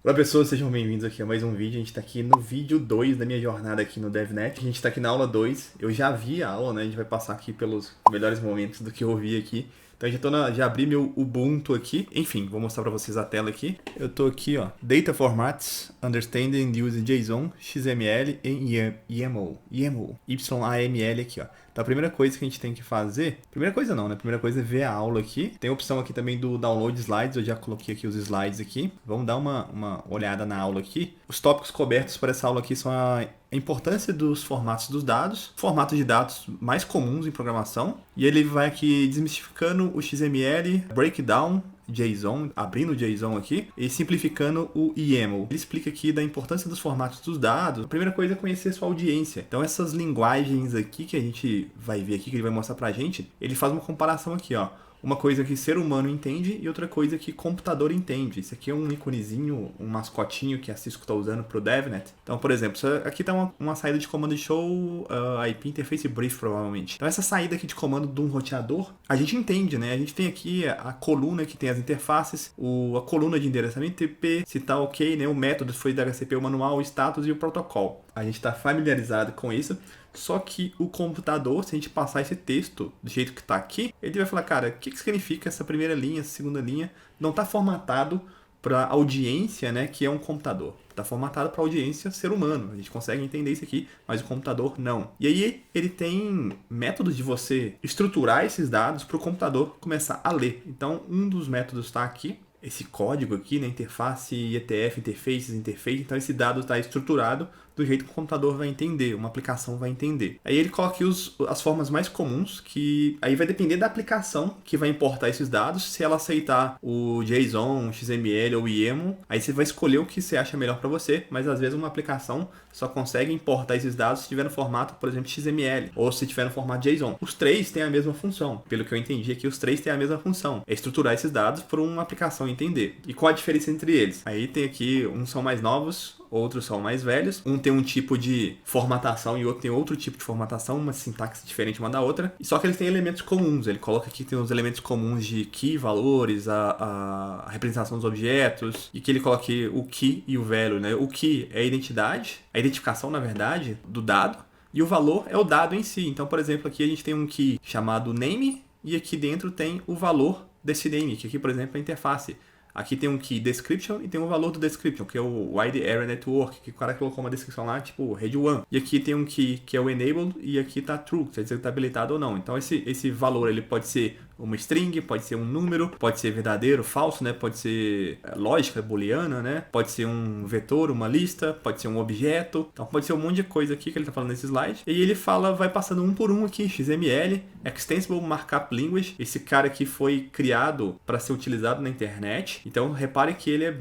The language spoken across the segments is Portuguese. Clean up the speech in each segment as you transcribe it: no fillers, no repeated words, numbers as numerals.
Olá pessoas, sejam bem-vindos aqui a mais um vídeo. A gente tá aqui no vídeo 2 da minha jornada aqui no DevNet. A gente tá aqui na aula 2. Eu já vi a aula, né? A gente vai passar aqui pelos melhores momentos do que eu vi aqui. Então já abri meu Ubuntu aqui. Enfim, vou mostrar para vocês a tela aqui. Eu tô aqui, ó, Data Formats, Understanding and Use JSON, XML e YAML, YAML aqui, ó. Então a primeira coisa que a gente tem que fazer, primeira coisa não, né? A primeira coisa é ver a aula aqui. Tem a opção aqui também do download slides, eu já coloquei aqui os slides aqui. Vamos dar uma olhada na aula aqui. Os tópicos cobertos por essa aula aqui são a importância dos formatos dos dados, formatos de dados mais comuns em programação, e ele vai aqui desmistificando o XML, breakdown, JSON, abrindo o JSON aqui e simplificando o YAML. Ele explica aqui da importância dos formatos dos dados. A primeira coisa é conhecer sua audiência. Então essas linguagens aqui que a gente vai ver aqui, que ele vai mostrar pra gente, ele faz uma comparação aqui, ó. Uma coisa que ser humano entende e outra coisa que computador entende. Isso aqui é um íconezinho, um mascotinho que a Cisco está usando para o DevNet. Então, por exemplo, aqui está uma saída de comando de show IP Interface Brief, provavelmente. Então, essa saída aqui de comando de um roteador, a gente entende, né? A gente tem aqui a coluna que tem as interfaces, a coluna de endereçamento IP, se está ok, né? O método foi da HCP, o manual, o status e o protocolo. A gente está familiarizado com isso. Só que o computador, se a gente passar esse texto do jeito que está aqui, ele vai falar, cara, o que significa essa primeira linha, essa segunda linha? Não está formatado para audiência, né, que é um computador. Está formatado para audiência ser humano. A gente consegue entender isso aqui, mas o computador não. E aí ele tem métodos de você estruturar esses dados para o computador começar a ler. Então, um dos métodos está aqui. Esse código aqui, né, interface, ETF, interface, então esse dado está estruturado do jeito que o computador vai entender, uma aplicação vai entender. Aí ele coloca aqui as formas mais comuns, que aí vai depender da aplicação que vai importar esses dados, se ela aceitar o JSON, XML ou YAML, aí você vai escolher o que você acha melhor para você, mas às vezes uma aplicação só consegue importar esses dados se tiver no formato, por exemplo, XML, ou se tiver no formato JSON. Os três têm a mesma função, pelo que eu entendi aqui, os três têm a mesma função, é estruturar esses dados para uma aplicação entender. E qual a diferença entre eles? Aí tem aqui, uns são mais novos, outros são mais velhos. Um tem um tipo de formatação e outro tem outro tipo de formatação, uma sintaxe diferente uma da outra. E só que eles têm elementos comuns. Ele coloca aqui que tem os elementos comuns de key, valores, a representação dos objetos. E que ele coloca aqui o key e o value, né? O key é a identidade, a identificação, na verdade, do dado. E o valor é o dado em si. Então, por exemplo, aqui a gente tem um key chamado name e aqui dentro tem o valor desse name, que aqui, por exemplo, é a interface. Aqui tem um key description e tem um valor do description, que é o Wide Area Network, que o cara colocou uma descrição lá, tipo rede 1. E aqui tem um key que é o enabled e aqui tá true, quer dizer que tá habilitado ou não. Então esse valor ele pode ser uma string, pode ser um número, pode ser verdadeiro, falso, né? Pode ser lógica booleana, né? Pode ser um vetor, uma lista, pode ser um objeto. Então pode ser um monte de coisa aqui que ele tá falando nesse slide. E ele vai passando um por um aqui, XML, Extensible Markup Language. Esse cara aqui foi criado para ser utilizado na internet. Então repare que ele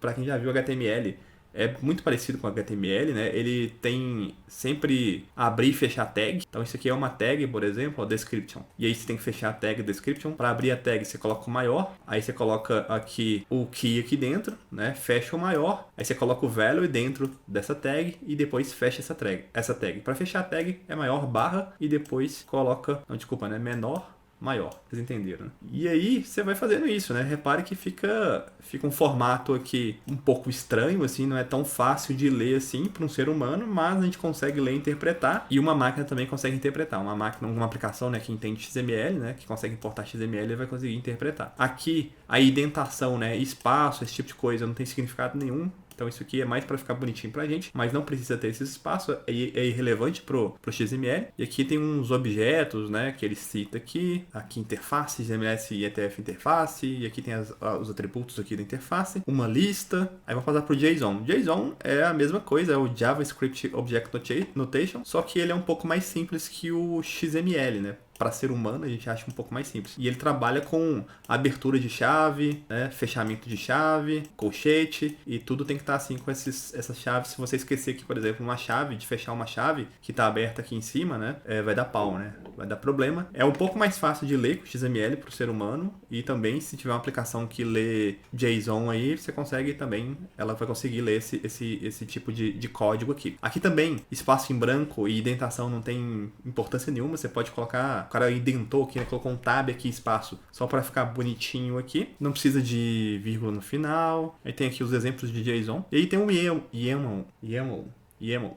para quem já viu HTML, é muito parecido com HTML, né? Ele tem sempre abrir e fechar tag. Então isso aqui é uma tag, por exemplo, description. E aí você tem que fechar a tag description. Para abrir a tag você coloca o maior. Aí você coloca aqui o key aqui dentro, né? Fecha o maior. Aí você coloca o value dentro dessa tag e depois fecha essa tag. Para fechar a tag é maior barra e depois coloca, não, desculpa, né? Menor maior, vocês entenderam, né? E aí você vai fazendo isso, né? Repare que fica um formato aqui um pouco estranho, assim, não é tão fácil de ler assim para um ser humano, mas a gente consegue ler e interpretar, e uma máquina também consegue interpretar. Uma máquina, uma aplicação, né, que entende XML, né, que consegue importar XML, vai conseguir interpretar. Aqui a indentação, né, espaço, esse tipo de coisa não tem significado nenhum. Então isso aqui é mais para ficar bonitinho pra gente, mas não precisa ter esse espaço, é irrelevante pro XML. E aqui tem uns objetos, né, que ele cita aqui interface, XMS e ETF interface, e aqui tem os atributos aqui da interface, uma lista. Aí vamos passar pro JSON. JSON é a mesma coisa, é o JavaScript Object Notation, só que ele é um pouco mais simples que o XML, né? Para ser humano, a gente acha um pouco mais simples. E ele trabalha com abertura de chave, né, fechamento de chave, colchete, e tudo tem que estar assim com essas chaves. Se você esquecer aqui, por exemplo, uma chave, de fechar uma chave que está aberta aqui em cima, né, vai dar pau, né? vai dar problema. É um pouco mais fácil de ler com XML para o ser humano, e também se tiver uma aplicação que lê JSON aí, você consegue também, ela vai conseguir ler esse tipo de código aqui. Aqui também, espaço em branco e indentação não tem importância nenhuma, você pode colocar, o cara indentou aqui, né, colocou um tab aqui, espaço, só para ficar bonitinho aqui. Não precisa de vírgula no final. Aí tem aqui os exemplos de JSON. E aí tem um YAML,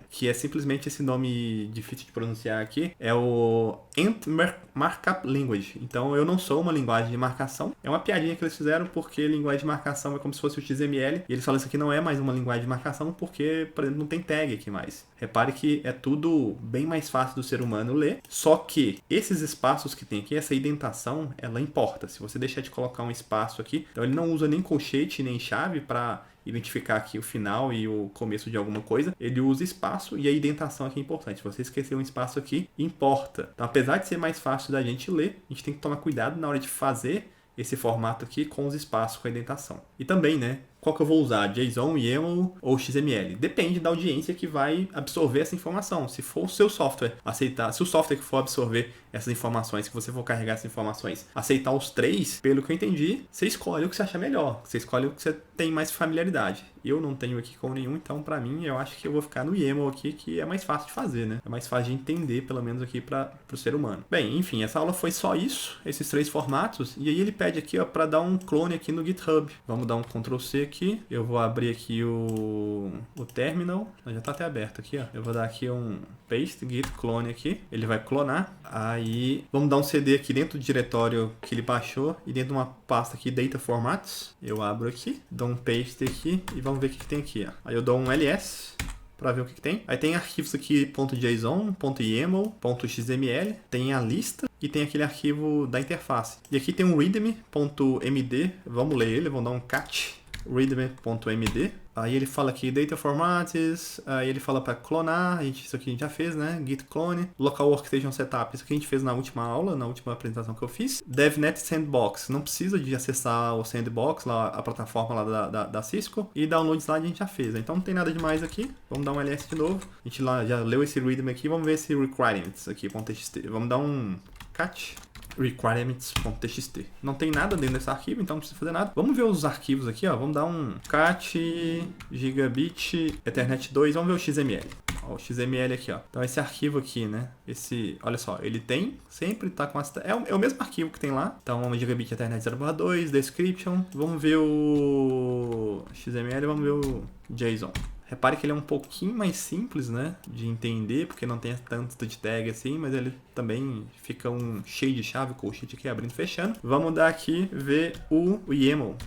que é simplesmente esse nome difícil de pronunciar aqui, é o Ent Markup Language. Então eu não sou uma linguagem de marcação, é uma piadinha que eles fizeram porque linguagem de marcação é como se fosse o XML, e eles falam que isso aqui não é mais uma linguagem de marcação porque, por exemplo, não tem tag aqui mais. Repare que é tudo bem mais fácil do ser humano ler, só que esses espaços que tem aqui, essa indentação, ela importa. Se você deixar de colocar um espaço aqui, então ele não usa nem colchete nem chave para identificar aqui o final e o começo de alguma coisa, ele usa espaço, e a indentação aqui é importante. Se você esquecer um espaço aqui, importa. Então, apesar de ser mais fácil da gente ler, a gente tem que tomar cuidado na hora de fazer esse formato aqui com os espaços, com a indentação. E também, né, qual que eu vou usar? JSON, YAML ou XML? Depende da audiência que vai absorver essa informação. Se for o seu software aceitar, se o software que for absorver essas informações, que você for carregar essas informações, aceitar os três, pelo que eu entendi, você escolhe o que você acha melhor. Você escolhe o que você tem mais familiaridade. Eu não tenho aqui com nenhum, então pra mim eu acho que eu vou ficar no YAML aqui, que é mais fácil de fazer, né? É mais fácil de entender, pelo menos aqui pro ser humano. Bem, enfim, essa aula foi só isso, esses três formatos, e aí ele pede aqui, ó, pra dar um clone aqui no GitHub. Vamos dar um Ctrl C aqui, eu vou abrir aqui o terminal, já tá até aberto aqui, ó. Eu vou dar aqui um paste, git clone aqui, ele vai clonar, aí vamos dar um CD aqui dentro do diretório que ele baixou, e dentro de uma pasta aqui, data formats, eu abro aqui, dou um paste aqui, e vamos ver o que tem aqui, ó. Aí eu dou um ls, para ver o que tem. Aí tem arquivos aqui, .json, .yaml, .xml, tem a lista e tem aquele arquivo da interface. E aqui tem um readme.md, vamos ler ele, vamos dar um cat readme.md. Aí ele fala aqui data formats, aí ele fala para clonar, isso aqui a gente já fez, né? Git clone, local workstation setup, isso aqui a gente fez na última aula, na última apresentação que eu fiz. DevNet Sandbox, não precisa de acessar o Sandbox, lá, a plataforma lá da Cisco, e downloads lá a gente já fez, então não tem nada demais aqui. Vamos dar um ls de novo, a gente lá já leu esse readme aqui, vamos ver esse requirements aqui, .txt, vamos dar um cat requirements.txt. Não tem nada dentro desse arquivo, então não precisa fazer nada. Vamos ver os arquivos aqui, ó. Vamos dar um cat gigabit ethernet 2, vamos ver o XML. Ó, o XML aqui, ó. Então esse arquivo aqui, né? Esse, olha só, ele tem, sempre tá com essa, é o mesmo arquivo que tem lá. Então gigabit ethernet 0/2, description. Vamos ver o XML, vamos ver o JSON. Repare que ele é um pouquinho mais simples, né, de entender, porque não tem tanto de tag assim, mas ele também fica cheio de chave, colchete aqui abrindo e fechando. Vamos dar aqui, ver o YAML.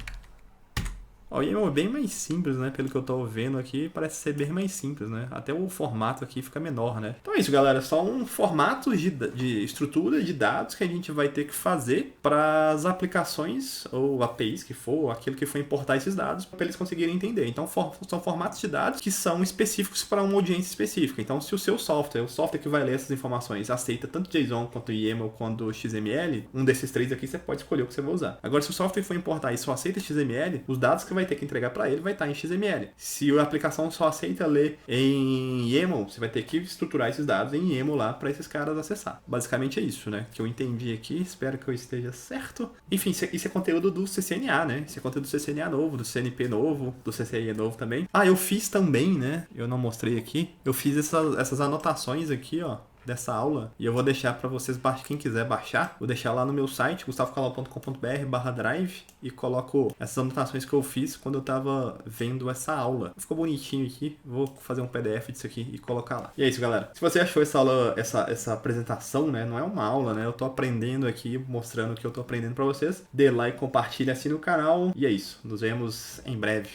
O YAML é bem mais simples, né? Pelo que eu tô vendo aqui, parece ser bem mais simples, né? Até o formato aqui fica menor, né? Então é isso, galera. Só um formato de estrutura de dados que a gente vai ter que fazer para as aplicações ou APIs que for, aquilo que for importar esses dados, para eles conseguirem entender. Então são formatos de dados que são específicos para uma audiência específica. Então se o seu software, o software que vai ler essas informações, aceita tanto JSON quanto YAML quanto XML, um desses três aqui você pode escolher o que você vai usar. Agora, se o software for importar e só aceita XML, os dados que vai ter que entregar para ele vai estar em XML. Se a aplicação só aceita ler em YAML, você vai ter que estruturar esses dados em YAML lá para esses caras acessar. Basicamente é isso, né? Que eu entendi aqui, espero que eu esteja certo. Enfim, isso é conteúdo do CCNA, né? Isso é conteúdo do CCNA novo, do CNP novo, do CCIE novo também. Ah, eu fiz também, né? Eu não mostrei aqui. Eu fiz essas anotações aqui, ó, dessa aula, e eu vou deixar para vocês, quem quiser baixar, vou deixar lá no meu site, gustavocalau.com.br/drive, e coloco essas anotações que eu fiz quando eu tava vendo essa aula. Ficou bonitinho aqui, vou fazer um PDF disso aqui e colocar lá. E é isso, galera. Se você achou essa aula, essa apresentação, né, não é uma aula, né, eu tô aprendendo aqui, mostrando o que eu tô aprendendo para vocês, dê like, compartilhe, assine o canal, e é isso. Nos vemos em breve.